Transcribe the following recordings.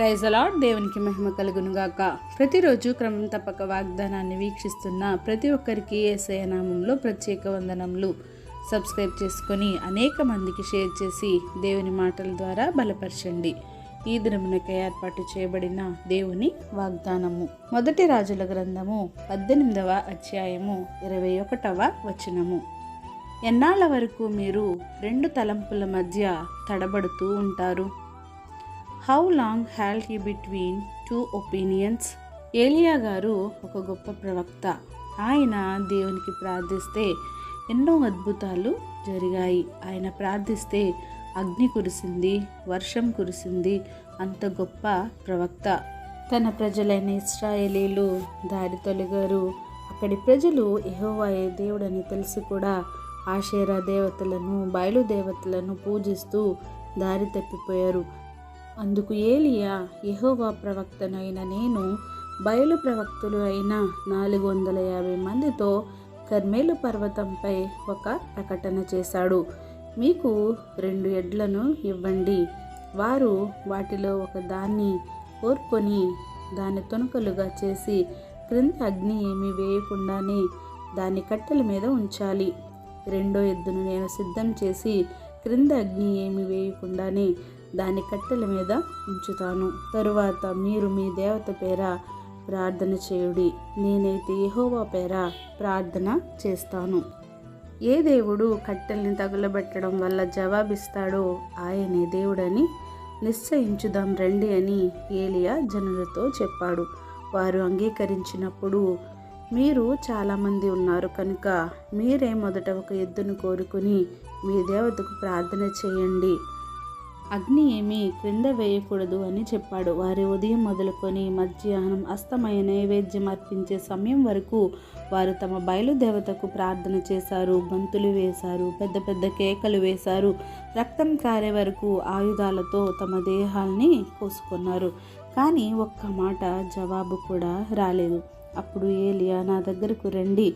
Praise the lord. దేవునికి మహిమ కలుగును గాక. ప్రతిరోజు క్రమం తప్పక వాగ్దానాన్ని వీక్షిస్తున్న ప్రతి ఒక్కరికి యేసయ్య నామంలో ప్రత్యేక వందనములు. సబ్స్క్రైబ్ చేసుకొని అనేక మందికి షేర్ చేసి దేవుని మాటల ద్వారా బలపరచండి. ఈ దినమునకై ఏర్పాటు చేయబడిన దేవుని వాగ్దానము మొదటి రాజుల గ్రంథము 18వ అధ్యాయము 21వ వచనము. ఎన్నాళ్ళ వరకు మీరు రెండు తలంపుల మధ్య తడబడుతూ ఉంటారు? How long హ్యాల్ he between two opinions? ఏలియా గారు ఒక గొప్ప ప్రవక్త. ఆయన దేవునికి ప్రార్థిస్తే ఎన్నో అద్భుతాలు జరిగాయి. ఆయన ప్రార్థిస్తే అగ్ని కురిసింది, వర్షం కురిసింది. అంత గొప్ప ప్రవక్త. తన ప్రజలైన ఇశ్రాయేలీలు దారి తొలగారు. అక్కడి ప్రజలు యెహోవాయే దేవుడని తెలిసి కూడా ఆషేరా దేవతలను, బయలు దేవతలను పూజిస్తూ దారి తప్పిపోయారు. అందుకు ఏలియా, యెహోవా ప్రవక్తనైన నేను బయలు ప్రవక్తులు అయిన 450 మందితో కర్మేలు పర్వతంపై ఒక ప్రకటన చేశాడు. మీకు 2 ఎడ్లను ఇవ్వండి. వారు వాటిలో ఒక దాన్ని కోరుకొని దాన్ని తునకలుగా చేసి క్రింద అగ్ని ఏమీ వేయకుండానే దాన్ని కట్టెల మీద ఉంచాలి. 2వ ఎద్దును నేను సిద్ధం చేసి క్రింద అగ్ని ఏమీ వేయకుండానే దాని కట్టెల మీద ఉంచుతాను. తరువాత మీరు మీ దేవత పేర ప్రార్థన చేయుడి. నేనైతే యెహోవా పేర ప్రార్థన చేస్తాను. ఏ దేవుడు కట్టెల్ని తగులబెట్టడం వల్ల జవాబిస్తాడో ఆయనే దేవుడని నిశ్చయించుదాం రండి అని ఏలియా జనులతో చెప్పాడు. వారు అంగీకరించినప్పుడు, మీరు చాలామంది ఉన్నారు కనుక మీరే మొదట ఒక ఎద్దును కోరుకుని మీ దేవతకు ప్రార్థన చేయండి. అగ్ని ఏమీ క్రింద వేయకూడదు అని చెప్పాడు. వారి ఉదయం మొదలుకొని మధ్యాహ్నం అస్తమయ నైవేద్యం అర్పించే సమయం వరకు వారు తమ బయలుదేవతకు ప్రార్థన చేశారు. గంతులు వేశారు, పెద్ద పెద్ద కేకలు వేశారు. రక్తం కారే వరకు ఆయుధాలతో తమ దేహాల్ని కోసుకున్నారు. కానీ ఒక్క మాట జవాబు కూడా రాలేదు. అప్పుడు ఏలియా, నా దగ్గరకు రండి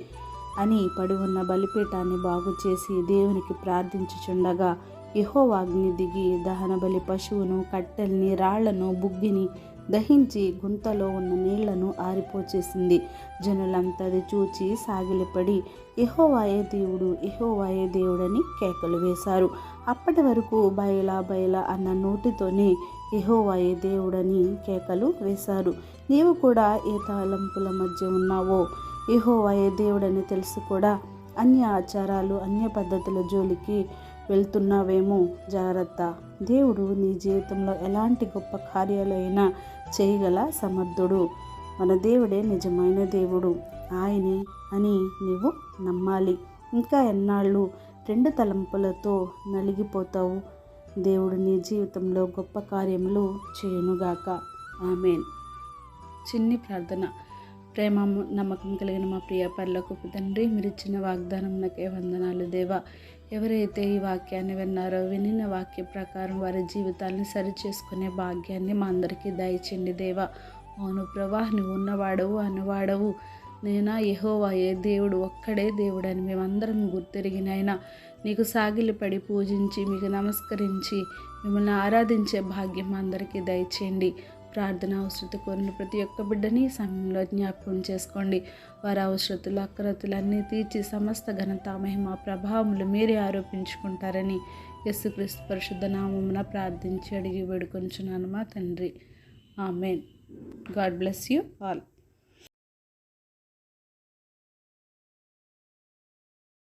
అని పడి ఉన్న బలిపీఠాన్ని బాగు చేసి దేవునికి ప్రార్థించుచుండగా యెహోవా అగ్ని దిగి దహన బలి పశువును, కట్టెల్ని, రాళ్లను, బుగ్గిని దహించి గుంతలో ఉన్న నీళ్లను ఆరిపోచేసింది. జనులంతా అది చూచి సాగిలపడి యెహోవాయే దేవుడు, యెహోవాయే దేవుడని కేకలు వేశారు. అప్పటి వరకు బయలా బయలా అన్న నోటితోనే యెహోవాయే దేవుడని కేకలు వేశారు. నీవు కూడా ఏ తలంపుల మధ్య ఉన్నావో యెహోవాయే దేవుడని తెలుసు కూడా అన్య ఆచారాలు, అన్య పద్ధతుల జోలికి వెళ్తున్నావేమో జాగ్రత్త. దేవుడు నీ జీవితంలో ఎలాంటి గొప్ప కార్యాలు అయినా చేయగల సమర్థుడు. మన దేవుడే నిజమైన దేవుడు. ఆయనే అని నీవు నమ్మాలి. ఇంకా ఎన్నాళ్ళు 2 తలంపులతో నలిగిపోతావు? దేవుడు నీ జీవితంలో గొప్ప కార్యములు చేయునుగాక. ఆమేన్. చిన్ని ప్రార్థన. ప్రేమ నమ్మకం కలిగిన మా ప్రియ పరలోకపు తండ్రి, మీరు ఇచ్చిన వాగ్దానం నాకే వందనాలు దేవా. ఎవరైతే ఈ వాక్యాన్ని విన్నారో, వినిన వాక్య ప్రకారం వారి జీవితాలను సరిచేసుకునే భాగ్యాన్ని మా అందరికీ దయచేయండి దేవా. అవును ప్రభా, నువ్వు ఉన్నవాడవు, అనువాడవు. నేనా యెహోవాయే దేవుడు, ఒక్కడే దేవుడు అని మేమందరం గుర్తెరిగినైనా నీకు సాగిలిపడి పూజించి మీకు నమస్కరించి మిమ్మల్ని ఆరాధించే భాగ్యం మా అందరికీ దయచేయండి. ప్రార్థన అవసరత కోరిన ప్రతి ఒక్క బిడ్డని సమయంలో జ్ఞాపకం చేసుకోండి. వారి అవసరతలు, అక్రతులన్నీ తీర్చి సమస్త ఘనత, మహిమ, ప్రభావములు మీరే ఆరోపించుకుంటారని యేసుక్రీస్తు పరిశుద్ధ నామమున ప్రార్థించి అడిగి వేడుకొంచున్నాను మా తండ్రి. Amen. God bless you all.